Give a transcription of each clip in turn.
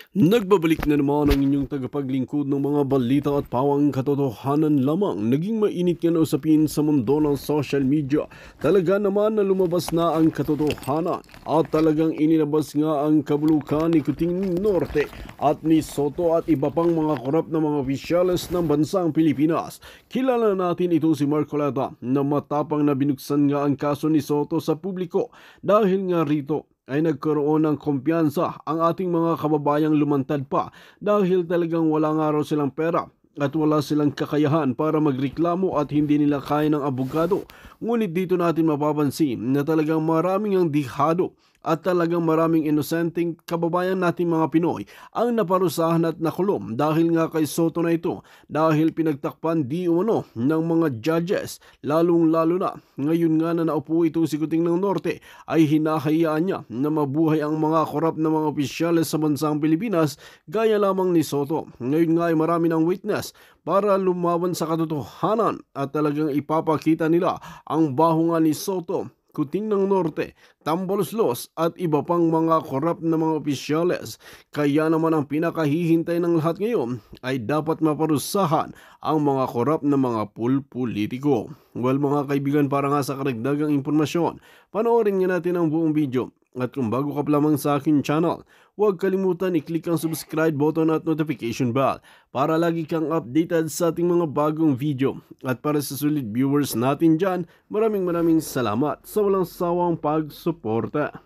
Nagbabalik na naman ang inyong tagapaglingkod ng mga balita at pawang katotohanan lamang. Naging mainit nga na usapin sa mundo ng social media. Talaga naman na lumabas na ang katotohanan at talagang inilabas nga ang kabulukan ni Kuting Norte at ni Soto at iba pang mga korap na mga opisyales ng bansang Pilipinas. Kilala natin ito si Marcoleta na matapang na binuksan nga ang kaso ni Soto sa publiko dahil nga rito ay nagkaroon ng kumpiyansa ang ating mga kababayang lumantad pa dahil talagang wala nga raw silang pera at wala silang kakayahan para magreklamo at hindi nila kaya ng abogado. Ngunit dito natin mapapansin na talagang maraming ang dihado at talagang maraming inosenteng kababayan natin mga Pinoy ang naparusahan at nakulong dahil nga kay Soto na ito dahil pinagtakpan di umano ng mga judges, lalong-lalo na ngayon nga na naupo ito si Kuting ng Norte ay hinahayaan niya na mabuhay ang mga korap na mga opisyales sa bansang Pilipinas gaya lamang ni Soto. Ngayon nga ay marami ng witness para lumaban sa katotohanan at talagang ipapakita nila ang baho nga ni Soto, Kuting ng Norte, Tambaloslos at iba pang mga korap na mga opisyales. Kaya naman ang pinakahihintay ng lahat ngayon ay dapat maparusahan ang mga korap na mga politiko. Well mga kaibigan, para nga sa karagdagang impormasyon, panoorin nga natin ang buong video. At kung bago ka pa lamang sa akin channel, huwag kalimutan i-click ang subscribe button at notification bell para lagi kang updated sa ating mga bagong video. At para sa solid viewers natin dyan, maraming salamat sa walang sawang pagsuporta.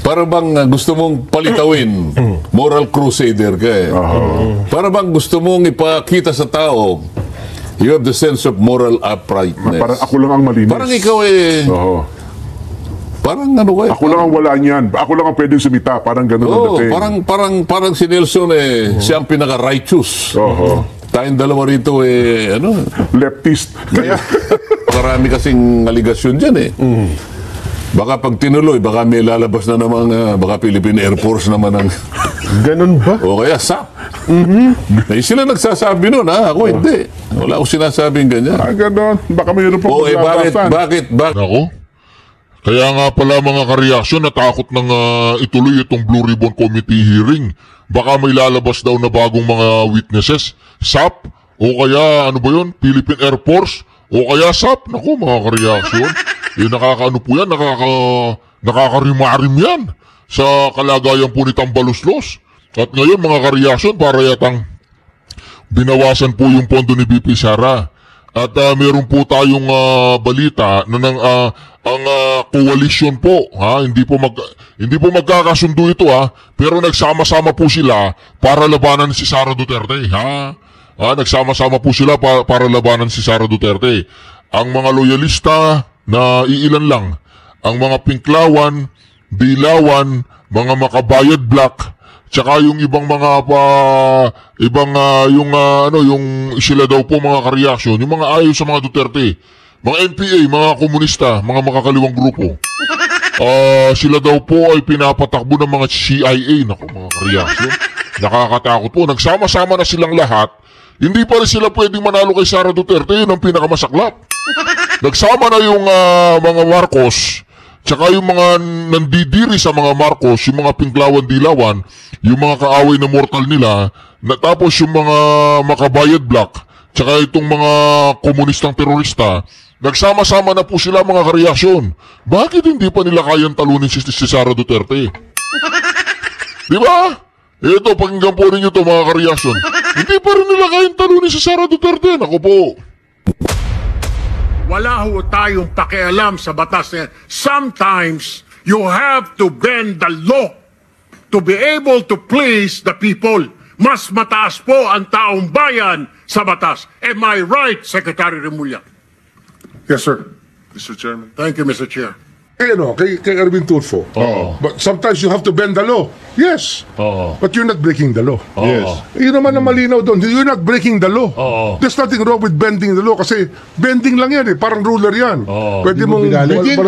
Para bang gusto mong palitawin, moral crusader ka eh. Para bang gusto mong ipakita sa tao, you have the sense of moral uprightness. Parang ako lang ang malinis. Parang ikaw eh. Parang ano kayo? Ako lang ang wala niyan. Ako lang ang pwedeng sumita. Parang ganun ang dating. Parang si Nelson eh, siya ang pinaka-righteous. Tayong dalawa rito eh, ano? Leftist. Kaya, marami kasing aligasyon dyan eh. Baka pag tinuloy, baka may lalabas na namang, baka Philippine Air Force naman ang... Ganun ba? O kaya SAP. Eh, sila nagsasabi nun, ha? Ako hindi. Wala akong sinasabing ganyan. Ganun. Baka mayroon pa bakit? Ako? Kaya nga pala mga kareaksyon, natakot nang ituloy itong Blue Ribbon Committee hearing. Baka may lalabas daw na bagong mga witnesses. SAP? O kaya ano ba yun? Philippine Air Force? O kaya SAP? Naku mga kareaksyon. Nakakaano po yan? Nakakarimarim yan sa kalagayan po ni Tambaloslos. At ngayon mga kareaksyon, para yatang binawasan po yung pondo ni BP Sara. At meron po tayong balita na ang coalition po, hindi po magkakasundo ito pero nagsama-sama po sila para labanan si Sara Duterte, nagsama-sama po sila para labanan si Sara Duterte. Ang mga loyalista na iilan lang, ang mga Pinklawan, Dilawan, mga Makabayad Black, tsaka yung ibang mga yung sila daw po mga kareaksyon, yung mga ayaw sa mga Duterte, mga NPA, mga komunista, mga makakaliwang grupo. Sila daw po ay pinapatakbo ng mga CIA. Naku, mga kareaksyon. Nakakatakot po. Nagsama-sama na silang lahat. Hindi pa rin sila pwedeng manalo kay Sara Duterte. Yun ang pinakamasaklap. Nagsama na yung mga Marcos, tsaka yung mga nandidiri sa mga Marcos, yung mga Pinklawan Dilawan, yung mga kaaway na mortal nila, tapos yung mga Makabayad Black, tsaka itong mga komunistang terorista, nagsama-sama na po sila mga kareaksyon. Bakit hindi pa nila kayang talunin si Sara Duterte? Di ba? Ito, pakinggan po ninyo ito mga kareaksyon. Hindi pa rin nila kayang talunin si Sara Duterte. Naku po. Wala ho tayong pakialam sa batas na yan. Sometimes, you have to bend the law to be able to please the people. Mas mataas po ang taong bayan sa batas. Am I right, Secretary Remulla? Yes, sir. Mr. Chairman. Thank you, Mr. Chair. Kay Erwin Tulfo. But sometimes you have to bend the law. Yes. But you're not breaking the law. Yes. Yun naman ang malinaw doon. You're not breaking the law. There's nothing wrong with bending the law kasi bending lang yan eh. Parang ruler yan. Pwede mong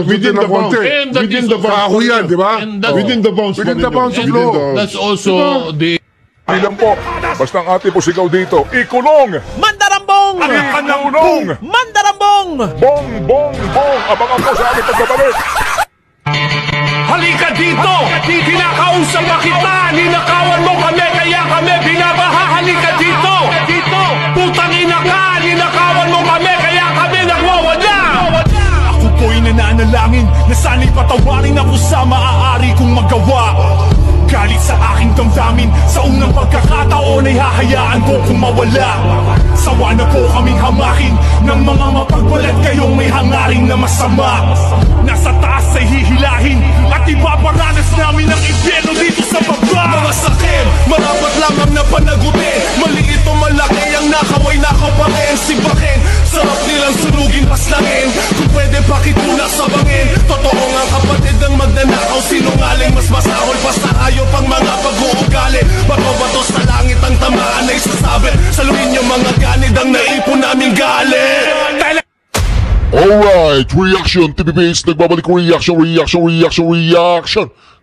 within the bounds. Within the bounds. Yan, di ba? Within the bounds. Within the bounds of law. That's also the... Ilan po, basta ang ating po sigaw dito, ikulong! Mandarambong! Ikanyaunong! Mandarambong! Bong, bong, bong! Abangan po sa aming pagbabalik! Halika dito! Kinakausap na kita! Sana'y patawarin ako sa maaari kong magawa. Galit sa aking damdamin, sa unang pagkakataon ay hahayaan ko kung mawala. Sawa na po kaming hamakin ng mga mapagbalat kayong may hangarin na masama. Nasa taas ay hihilahin at ibabaranas namin ang impyerno dito sa baba. Mga sakit, marapat lang ang napanagutin. Maliit o malaki ang nakaway nakapakin. Sibakin, sarap nilang sunugin paslangin. Kung pwede pakitulak sa bangin. Totoo nga kapatid ng magnanakaw, sinungaling mas masahol pa sa hayop ang mga pag-uugali. Bato-bato sa langit ang tamaan ay sasabi. Saluhin yung mga ganid ang naipon naming galit. Alright, reaction, TVBase, nagbabalik reaction.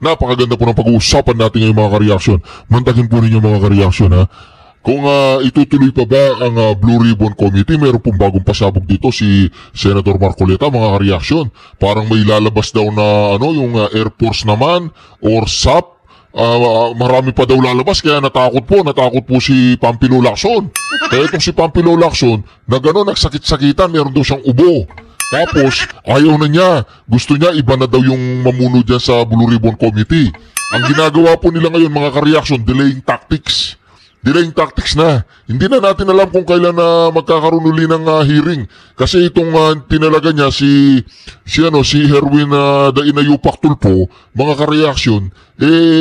Napakaganda po ng pag-uusapan natin ngayong mga ka-reaction. Mantagin po ninyo mga ka-reaction ha. Kung itutuloy pa ba ang Blue Ribbon Committee, meron pong bagong pasabog dito si Senator Marcoleta, mga ka-reaction. Parang may lalabas daw na yung Air Force naman or SAP. Marami pa daw lalabas kaya natakot po si Pampilo Lacson. Kaya itong si Pampilo Lacson na gano'n nagsakit-sakitan, meron daw siyang ubo. Tapos ayaw na niya, gusto niya iba na daw yung mamuno dyan sa Blue Ribbon Committee. Ang ginagawa po nila ngayon mga ka-reaction, delaying tactics na. Hindi na natin alam kung kailan na magkakaroon uli ng hearing. Kasi itong tinalaga niya si Herwin Dainayupak Tulfo, mga ka-reaction,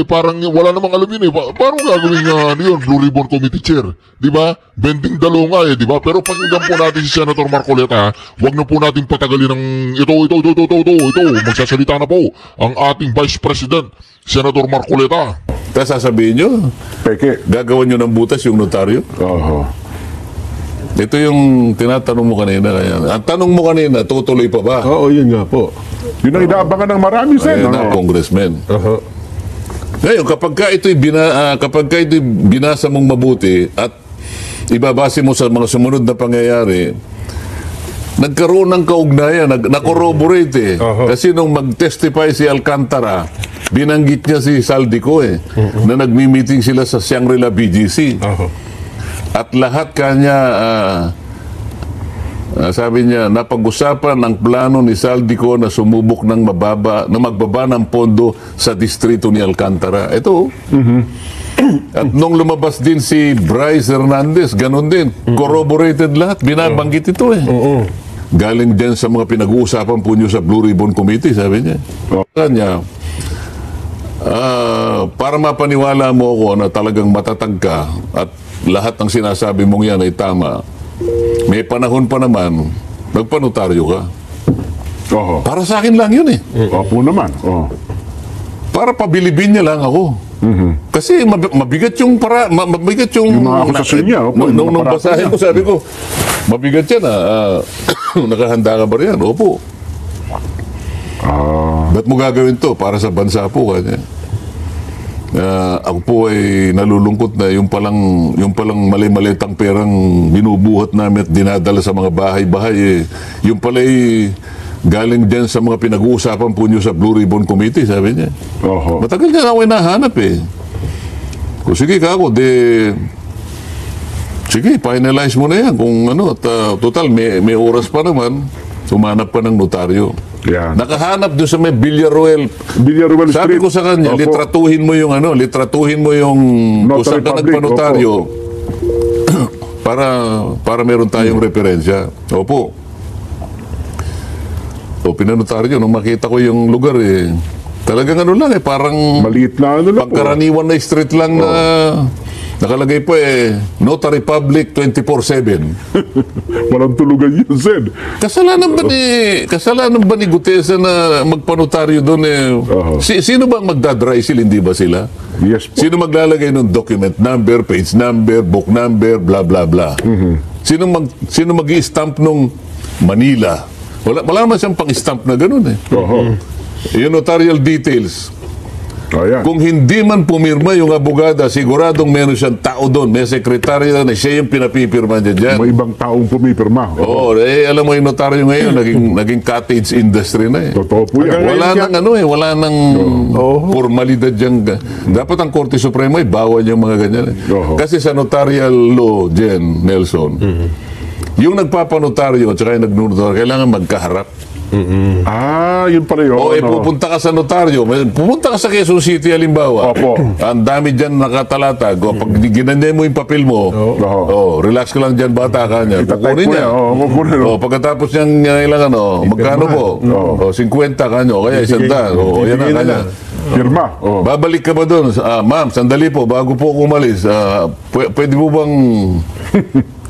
parang wala namang alam yun Parang gagawin yun, Blue Ribbon Committee Chair. Diba? Bending dalo nga diba? Pero pakinggan po natin si Senator Marcoleta, wag na po natin patagalin ng ito. Magsasalita na po ang ating Vice President, Senator Marcoleta. Tapos sasabihin nyo, Peke. gagawan nyo ng butas yung notaryo. Ito yung tinatanong mo kanina. Ang tanong mo kanina, tutuloy pa ba? Oo, yun nga po. Yun ang inaabangan ng marami, Sen. Ayan na, congressman. Ngayon, kapag ito'y binasa mong mabuti at ibabase mo sa mga sumunod na pangyayari, nagkaroon ng kaugnayan, na-corroborate Kasi nung mag-testify si Alcantara, binanggit niya si Saldico na nagmi-meeting sila sa Shangri-La BGC. At lahat kanya, sabi niya, napag-usapan ang plano ni Saldico na sumubok ng magbaba ng pondo sa distrito ni Alcantara. Ito. At nung lumabas din si Bryce Hernandez, ganun din. Corroborated lahat. Binabanggit ito Galing din sa mga pinag-uusapan po niyo sa Blue Ribbon Committee, sabi niya. Kanya, para mapaniwala mo ako na talagang matatag ka at lahat ng sinasabi mong yan ay tama, may panahon pa naman, magpanotaryo ka. Para sa akin lang yun Opo naman. Para pabilibin niya lang ako. Kasi mabigat yung mga akusasyon niya. Nung basahin ko, sabi ko, mabigat yan nakahanda ka ba riyan? Opo. Ba't mo gagawin to? Para sa bansa po kanya. Ako po ay nalulungkot na yung palang mali-malitang perang binubuhat namin at dinadala sa mga bahay-bahay yung pala ay galing dyan sa mga pinag-uusapan po nyo sa Blue Ribbon Committee, sabi niya. Matagal niya na ako hinahanap Kung sige ka ako, sige, finalize mo na yan. Kung total, may oras pa naman, humanap ka ng notaryo. Nakahanap doon sa may Villaruel Sabi Street. ko sa kanya, litratuhin mo yung kung saan ka nagpanotaryo para meron tayong referensya. Opo. Pinanotaryo, nung makita ko yung lugar talagang parang maliit na pagkaraniwan na street lang na nakalagay po Notary Public 24/7. Walang tulugan yun, Sen. Kasalanan ba ni Gutesa na magpanotaryo doon sino ba magdadry seal, hindi ba sila? Yes po. Sino maglalagay ng document number, page number, book number, blah blah blah. Sino mag-i-stamp nung Manila? Wala naman siyang pang-stamp na gano'n Yung notarial details. Kung hindi man pumirma yung abogada, siguradong meron siyang tao doon. May sekretarya na siya yung pinapipirma dyan. May ibang taong pumipirma. Alam mo yung notaryo ngayon, naging cottage industry na Totoo po yan. Wala nang formalidad dyan. Dapat ang Korte Suprema bawal yung mga ganyan. Kasi sa notarial law, Jen, Nelson, yung nagpapanotaryo at saka yung nagnunotaryo, kailangan magkaharap. Yun pala yun. O pupunta ka sa notaryo, pupunta ka sa Quezon City halimbawa. Opo. Ang dami dyan nakatalatag. O pag ginanda mo yung papel mo, relax ka lang dyan, bata ka niya. Kukunin niya. O pagkatapos niyang ilang magkano po? 50 ka niyo, kaya 100. O yan ang kanya. Firma. Babalik ka ba doon? Ma'am, sandali po, bago po ako umalis, pwede po bang...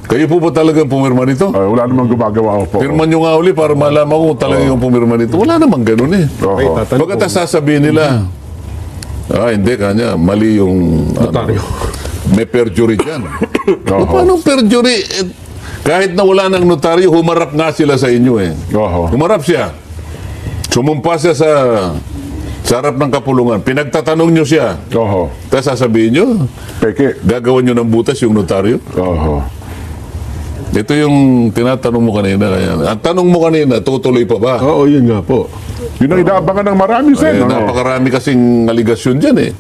Kayo po ba talagang pumirma nito? Wala namang gumagawa po. Pirman nyo nga uli para malaman ko kung talagang yung pumirma nito. Wala namang ganun eh. Pagkatapos sasabihin nila, hindi kanya, mali yung notaryo. May perjury dyan. Paano perjury? Kahit na wala ng notaryo, humarap nga sila sa inyo eh. Humarap siya. Sumumpa siya sa harap ng kapulungan. Pinagtatanong nyo siya. Tapos sasabihin nyo, gagawin nyo ng butas yung notaryo. Ito yung tinatanong mo kanina. Ang tanong mo kanina, tutuloy pa ba? Oo, yun nga po. Yun ang inaabangan ng marami, Sen. Napakarami kasing aligasyon dyan eh.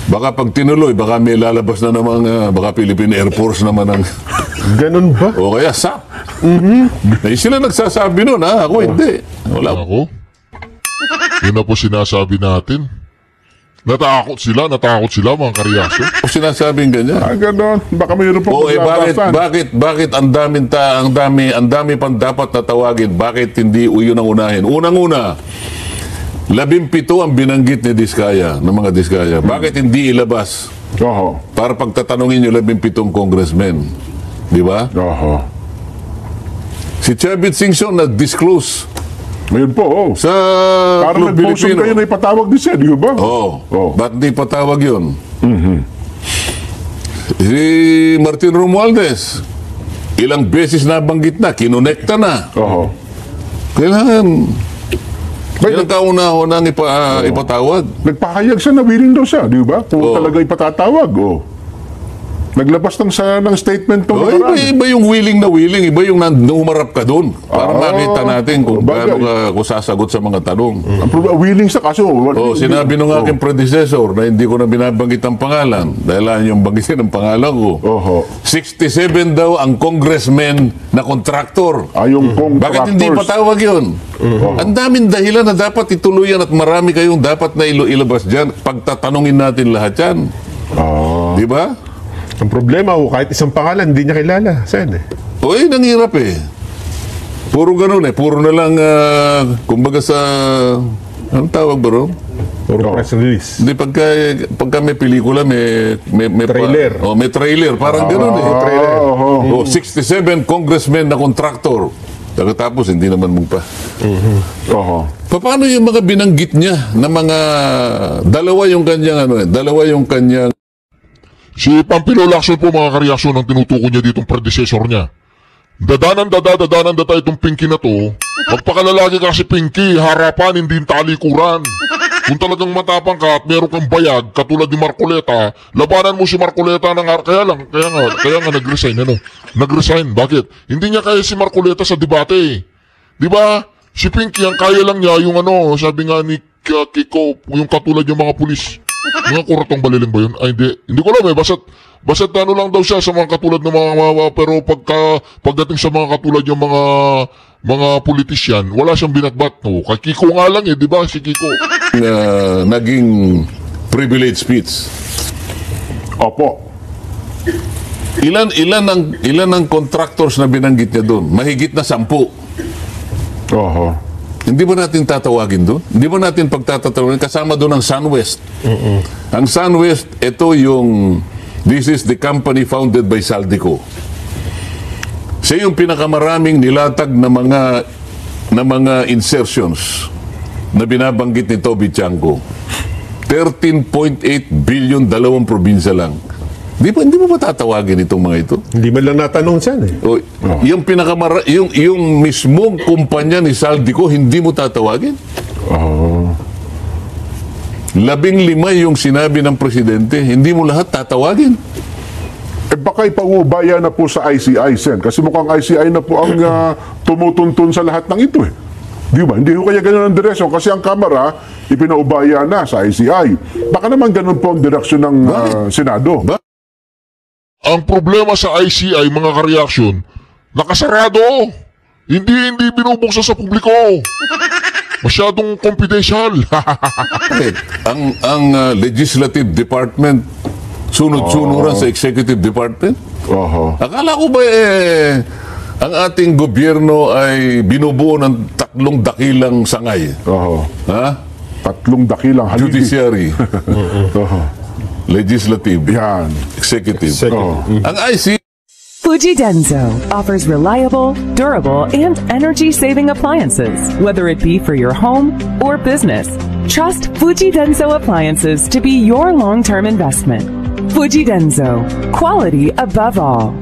Baka pag tinuloy, baka may lalabas na naman, baka Philippine Air Force naman ang... Ganun ba? O kaya SAP. Sila nagsasabi nun, ako hindi. Wala. Ako? Yun na po sinasabi natin. Natakot sila mga kareaksyon. O sinasabing ganyan. Ganon. Baka mayroon po bakit ang dami pang dapat natawagin? Bakit hindi yun ang unahin? Unang-una, 17 ang binanggit ni Diskaya, ng mga Diskaya. Bakit hindi ilabas? Para pagtatanungin yung 17 congressmen. Di ba? Si Chavit Singson nag-disclose ngayon po, sa parang Club nag-motion Filipino. kayo na ipatawag din siya, di ba? Ba't di patawag yun? Si Martin Romualdez, ilang beses nabanggit na, kinonekta na. Kailangan, ilang kauna-unang ipatawag. Nagpahayag siya na willing daw siya, di ba? Kung talaga ipatatawag, naglabas ng statement to. Iba yung willing, iba yung humarap ka doon. Para makita natin kung paano ka sasagot sa mga tanong. Willing sa kaso. Sinabi nung aking predecessor na hindi ko na binabanggit ang pangalan dahil lang yung banggitin ang pangalan ko. 67 daw ang congressman na kontraktor. Yung contractors. Bakit hindi patawag yun? Ang daming dahilan na dapat ituluyan at marami kayong dapat na ilabas dyan. Pagtatanungin natin lahat yan. Di ba? Ang problema ko, kahit isang pangalan, hindi niya kilala. Saan eh? Nanghirap eh. Puro ganun eh. Puro na lang, kumbaga sa, anong tawag ba ron? Puro press release. Hindi, pagka may pelikula, may trailer. May trailer. Parang ganun eh. Trailer. 67 congressmen na kontraktor. Tapos, hindi naman mong pa. Paano yung mga binanggit niya na mga, dalawa yung kanyang, Si Pampilo Lacson po mga kareaksyon ang tinutukoy niya ditong predecessor niya. Dadanan itong Pinky na to. Magpakalalagi ka si Pinky, harapan, hindi talikuran. Kung talagang matapang ka at meron kang bayag, katulad ni Marcoleta, labanan mo si Marcoleta kaya nga nag-resign. Nag-resign, bakit? Hindi niya kaya si Marcoleta sa debate. Di ba? Si Pinky, ang kaya lang niya yung sabi nga ni Kiko, yung katulad yung mga pulis. Mga kuratong baliling ba yun? Ay, hindi ko alam eh. Basta't lang daw siya sa mga katulad ng mga pero pagdating sa mga katulad yung mga politisyan, wala siyang binatbat. Kay Kiko nga lang di ba? Si Kiko. Naging privilege speech. Opo. Ilan ang contractors na binanggit niya doon? Mahigit na 10. Hindi ba natin tatawagin doon? Hindi ba natin pagtatatawagin? Kasama doon ang SunWest. Ang SunWest, this is the company founded by Saldico. Siya yung pinakamaraming nilatag na mga insertions na binabanggit ni Toby Chanko. 13.8 billion, 2 probinsya lang. Hindi mo ba tatawagin itong mga ito? Hindi man lang natanong siya eh. Yung mismong kumpanya ni Saldico, hindi mo tatawagin? 15 yung sinabi ng presidente, hindi mo lahat tatawagin? Baka ipaubaya na po sa ICI, Sen. Kasi mukhang ICI na po ang tumutuntun sa lahat ng ito eh. Di ba? Hindi ko kaya ganun ang direksyon kasi ang Kamara ipinaubaya na sa ICI. Baka naman ganun po ang direksyon ng Senado. Ang problema sa ICI, mga kareaksyon, nakasarado. Hindi binubuksan sa publiko. Masyadong confidential. Bakit? Ang legislative department sunod-sunuran sa executive department? Oho. Akala ko ba ang ating gobyerno ay binubuo ng 3 dakilang sangay? Oho. Ha? 3 dakilang haligi. Judiciary, Oho. legislative, Yan. executive. Oho. Ang IC Fuji Denso offers reliable, durable, and energy-saving appliances, whether it be for your home or business. Trust Fuji Denso appliances to be your long-term investment. Fuji Denso, quality above all.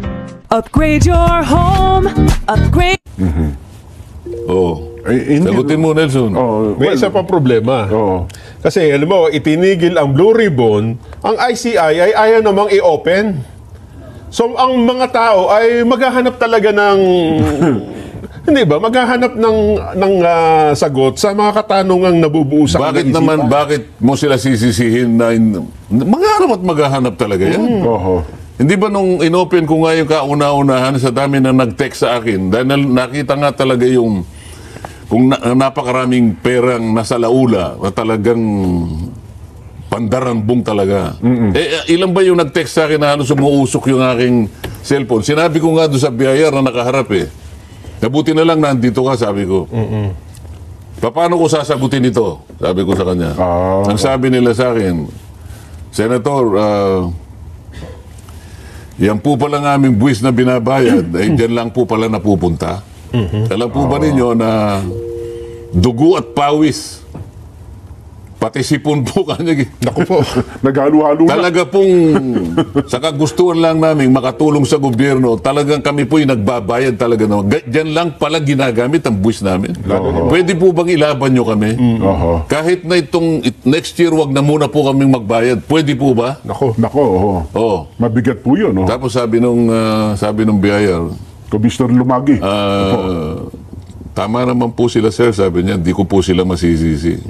Upgrade your home. Upgrade. Oh. Hindi. Sagutin mo, Nelson. Oh, May isa pang problema. Oo. Kasi alam mo, itinigil ang Blue Ribbon, ang ICI ay ayaw namang i-open. So ang mga tao ay maghahanap talaga ng hindi ba? Maghahanap ng sagot sa mga katanungang nabubuo sa Bakit kanilang naman, isipan. bakit mo sila sisisihin na maghahanap talaga yan? Oho. Hindi ba nung inopen ko nga yung kauna-unahan sa dami na nag-text sa akin, dahil nakita nga talaga yung kung napakaraming perang nasa laula na talagang pandarambong talaga. Ilan ba yung nag-text sa akin na halos umuusok yung aking cellphone? Sinabi ko nga doon sa biyayar na nakaharap Nabuti na lang nandito ka, sabi ko. Paano ko sasagutin ito? Sabi ko sa kanya. Ang sabi nila sa akin, Senator, yan po pala ng aming buwis na binabayad, ay dyan lang po pala napupunta. Alam po ba ninyo na dugo at pawis, pati sipon po kanya. Naku po. Naghalo-halo na. Talaga pong sa kagustuhan lang namin makatulong sa gobyerno, talagang kami po'y nagbabayad talaga. Diyan lang pala ginagamit ang buwis namin. Pwede po bang ilaban nyo kami? Oho. Kahit na itong next year, wag na muna po kaming magbayad. Pwede po ba? Nako, oho. Oo. Mabigat po yun, oh. Tapos sabi nung biyayar, Commissioner Lumagi. tama naman po sila, sir. Sabi niya, hindi ko po sila masisisi.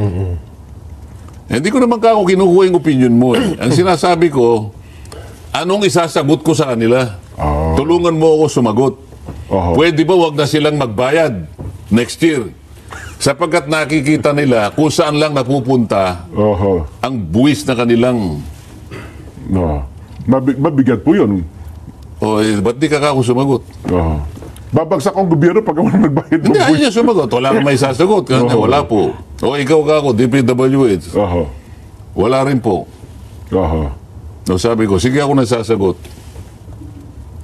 Hindi ko naman ako kinukuha yung opinion mo. Ang sinasabi ko, anong isasagot ko sa kanila? Tulungan mo ako sumagot. Pwede ba wag na silang magbayad next year? Sapagkat nakikita nila kung saan lang napupunta ang buwis na kanilang... No. Mabigat po yun. Ba't di ka ako sumagot? Babagsak ang gobyerno pag ako nagbayad ng Hindi, buwis. ayun niya sumagot. Wala kang may sasagot. Wala po. Ikaw ka ako, DPWH. Wala rin po. Sabi ko, sige ako nagsasagot.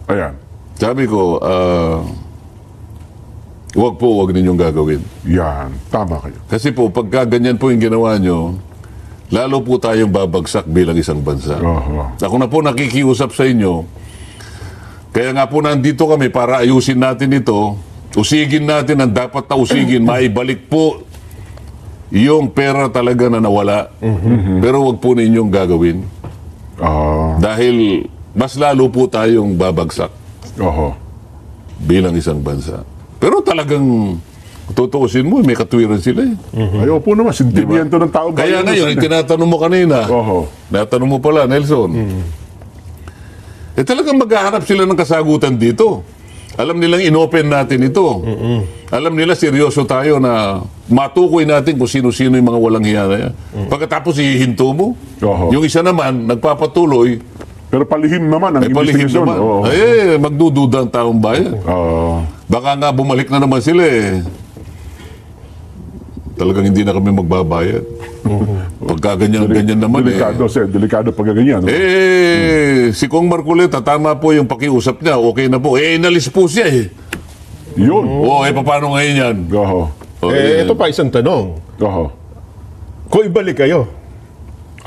Ayan. Sabi ko, wag ninyong gagawin. Yan. Tama kayo. Kasi po, pagka ganyan po yung ginawa nyo, lalo po tayong babagsak bilang isang bansa. Ako na po nakikiusap sa inyo, kaya nga po nandito kami para ayusin natin ito, usigin natin ang dapat na usigin, maibalik po yung pera talaga na nawala. Pero wag po ninyong gagawin. Dahil mas lalo po tayong babagsak bilang isang bansa. Pero talagang tutuusin mo, may katwiran sila Ayaw po naman, sentimiento ng tao. Kaya ngayon, tinatanong mo kanina, natanong mo pala, Nelson, talagang maghahanap sila ng kasagutan dito. Alam nilang inopen natin ito. Alam nila seryoso tayo na matukoy natin kung sino-sino yung mga walang hiya na yan. Pagkatapos hihinto mo, yung isa naman, nagpapatuloy. Pero palihim naman ang investigasyon. Magdududa ang taong bayan. Baka nga bumalik na naman sila Talagang hindi na kami magbabayad. Pagka ganyan naman delikado, sir. Delikado pag ganyan. Si Kong Marcoleta, tama po yung pakiusap niya. Okay na po. Inalis po siya Yun. Paano ngayon yan? Ito pa isang tanong. Kung ibalik kayo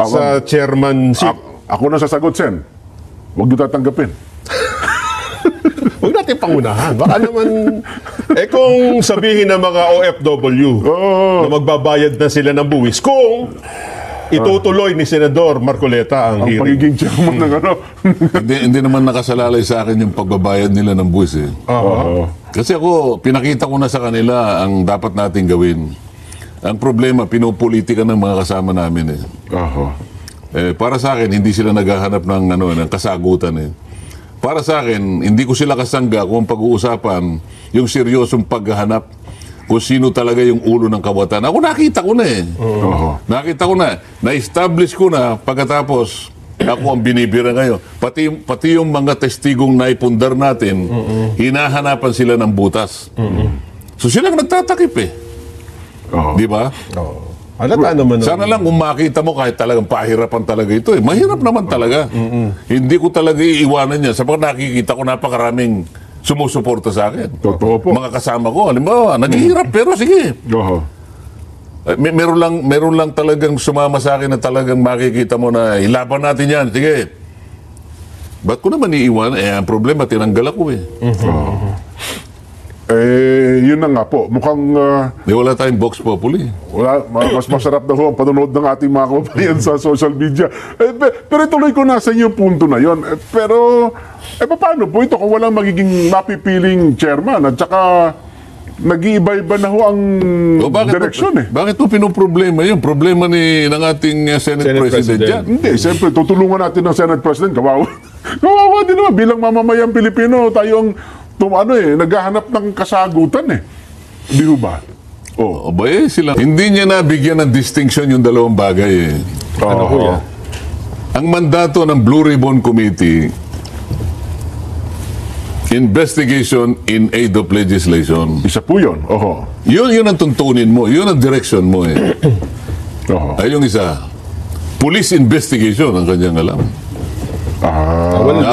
sa chairmanship. Ako na sasagot, Sen. Huwag niyo tatanggapin. Huwag natin pangunahan. Baka naman, kung sabihin ng mga OFW na magbabayad na sila ng buwis, kung itutuloy ni Senador Marcoleta ang hearing. Pagiging chairman ng hindi naman nakasalalay sa akin yung pagbabayad nila ng buwis Kasi ako, pinakita ko na sa kanila ang dapat nating gawin. Ang problema, pinupolitika ng mga kasama namin Para sa akin, hindi sila naghahanap ng kasagutan para sa akin, hindi ko sila kasangga kung pag-uusapan yung seryosong paghahanap kung sino talaga yung ulo ng kawatan. Ako nakita ko na eh. Nakita ko na. Na-establish ko na pagkatapos ako ang binibira ngayon. Pati yung mga testigong naipundar natin, hinahanapan sila ng butas. So silang nagtatakip eh. Di ba? Halata naman. Sana lang kung makita mo kahit talagang pahirapan talaga ito eh. Mahirap naman talaga. Hindi ko talaga iiwanan yan. Sapagkat nakikita ko napakaraming sumusuporta sa akin. Totoo po. Mga kasama ko, halimbawa, naghihirap pero sige. Meron lang talagang sumama sa akin na talagang makikita mo na ilaban natin yan. Sige. Ba't ko naman iiwan? Ang problema, tinanggal ako eh. Yun na nga po. Mukhang... wala tayong Vox Populi. Mas masarap na ho ang panonood ng ating mga kababayan sa social media. Pero ituloy ko na sa inyo yung punto na yun. Pero, paano po ito kung walang magiging mapipiling chairman at saka nag-iiba-iba na ho ang direksyon eh. Bakit po pinoproblema yun? Problema ng ating Senate President dyan. Hindi, siyempre, tutulungan natin ng Senate President. Kawawa. Kawawa din naman. Bilang mamamayang Pilipino, tayong naghahanap ng kasagutan eh. Di ba? Hindi niya nabigyan ng distinction yung dalawang bagay eh. Ano po yan? Ang mandato ng Blue Ribbon Committee, investigation in aid of legislation. Isa po yun. Yun ang tuntunin mo. Yun ang direction mo eh. Ay yung isa, police investigation ang kanyang alam.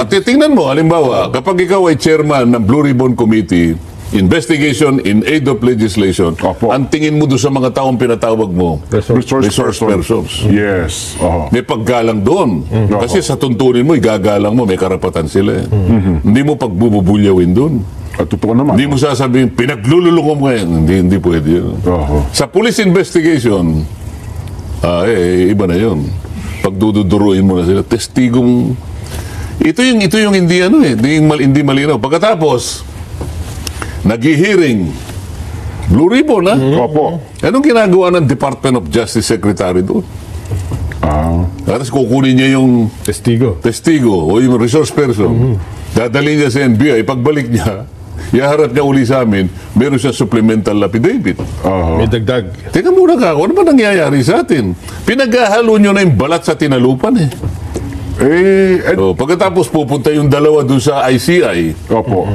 Titingnan mo, halimbawa, kapag ikaw ay chairman ng Blue Ribbon Committee, investigation in aid of legislation, ang tingin mo doon sa mga taong pinatawag mo, resource persons. Yes. May paggalang doon. Kasi sa tuntunin mo, igagalang mo, may karapatan sila. Hindi mo pagbububulyawin doon. Totoo naman. Hindi mo sasabihin, pinaglululong mo ngayon. Hindi pwede yun. Sa police investigation, iba na yun. Pagduduruin mo na sila, testigong... Ito yung hindi malinaw. Pagkatapos, nag-hearing, Blue Ribbon, ha? Opo. Anong ginagawa ng Department of Justice Secretary doon? Tapos kukunin niya yung testigo o yung resource person. Dadalhin niya sa NBI. Pagbalik niya, iharap niya uli sa amin, meron siyang supplemental affidavit. May dagdag. Teka muna ka, ano ba nangyayari sa atin? Pinaghahalo nyo na yung balat sa tinalupan eh. Pagkatapos pupunta yung dalawa doon sa ICI. Opo.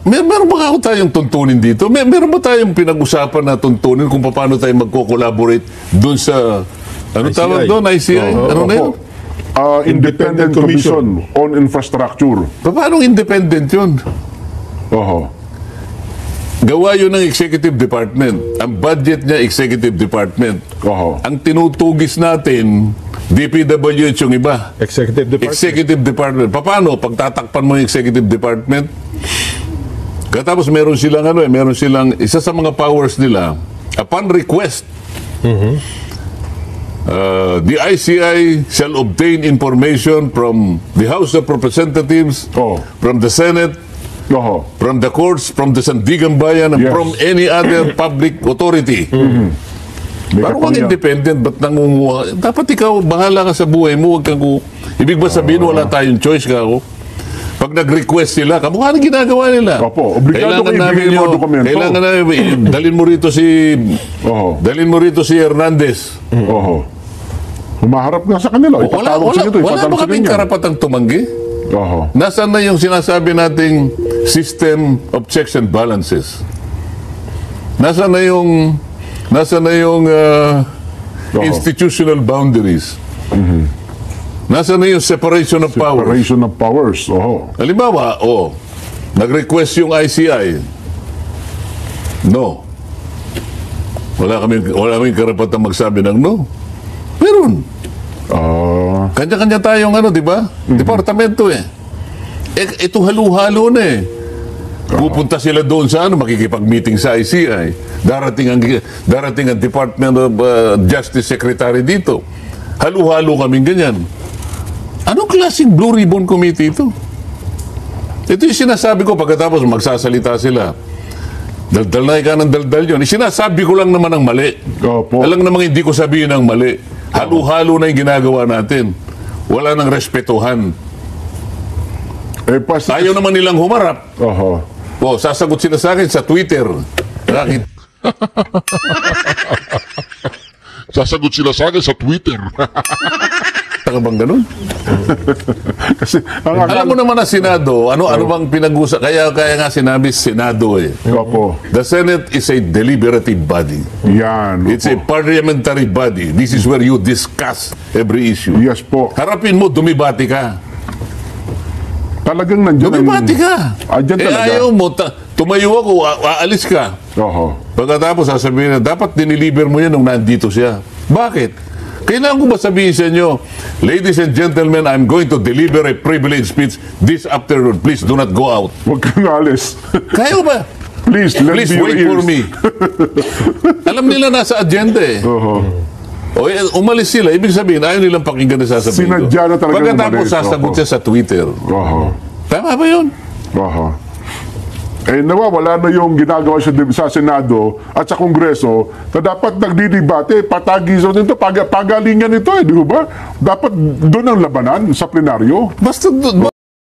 Meron ba tayong tuntunin dito? Meron ba tayong pinag-usapan na tuntunin kung paano tayo magko-collaborate doon sa tawag doon? ICI? Ano na yun? Independent Commission on Infrastructure. Paano independent yun? Gawa yun ng Executive Department. Ang budget niya, Executive Department. Ang tinutugis natin, DPWH yung iba. Executive Department. Paano? Pagtatakpan mo yung Executive Department, katapos meron silang isa sa mga powers nila, upon request, the ICI shall obtain information from the House of Representatives, from the Senate, from the courts, from the Sandigan Bayan, and from any other public authority. Parang kang independent, ba't nangunguha? Dapat ikaw, bahala ka sa buhay mo, huwag kang... Ibig ba sabihin, wala tayong choice ka ako? Pag nag-request sila, kamukha na ginagawa nila. Obligado kayo ibigay mga dokumento. Kailangan namin, dalhin mo rito si Hernandez. Humaharap nga sa kanila. Wala ba kaming karapatang tumanggi? Nasaan na yung sinasabi nating system of checks and balances? Nasaan na yung institutional boundaries? Nasaan na yung separation of powers? Separation of powers, Halimbawa, nag-request yung ICI. No. Wala kaming karapatang magsabi ng no. Meron. Kanya-kanya tayong di ba? Departamento eh. Ito halo-halo na eh. Pupunta sila doon sa makikipag-meeting sa ICI. Darating ang Department of Justice Secretary dito. Halo-halo kaming ganyan. Anong klaseng Blue Ribbon Committee ito? Ito yung sinasabi ko pagkatapos magsasalita sila. Daldal na ika ng daldal yun. Sinasabi ko lang naman ang mali. Alam namang hindi ko sabihin ang mali. Halo-halo na yung ginagawa natin. Wala nang respetuhan. Ayaw naman nilang humarap. Oho. O, sasagot sila sa akin sa Twitter. Bakit? Sasagot sila sa akin sa Twitter. Taka bang ganun? Kasi, Alam mo naman na Senado, ano bang pinag-usap? Kaya nga sinabi Senado eh. Opo. The Senate is a deliberative body. Yan. It's a parliamentary body. This is where you discuss every issue. Yes po. Harapin mo, dumibati ka. Talagang nandiyan. Dumibati ka. Andyan talaga. Ayaw mo, tumayo ako, aalis ka. Oho. Pagkatapos sasabihin na, dapat diniliber mo yan nung nandito siya. Bakit? Kailangan ko ba sabihin sa inyo, ladies and gentlemen, I'm going to deliver a privilege speech this afternoon. Please do not go out. Huwag kang alis. Kaya ba? Please, lend Please me your wait ears. for me. Alam nila nasa agenda eh. Oho. O, umalis sila. Ibig sabihin, ayaw nilang pakinggan na sasabihin ko. Sinadya na talaga Pagkatapos umalis. sasagot Oho. siya sa Twitter. Oho. Tama ba yun? Oho. Nawawala na yung ginagawa sa Senado at sa Kongreso na dapat nagdidebate, patagisan nito, pagalingan nito di ba? Dapat doon ang labanan sa plenaryo. Basta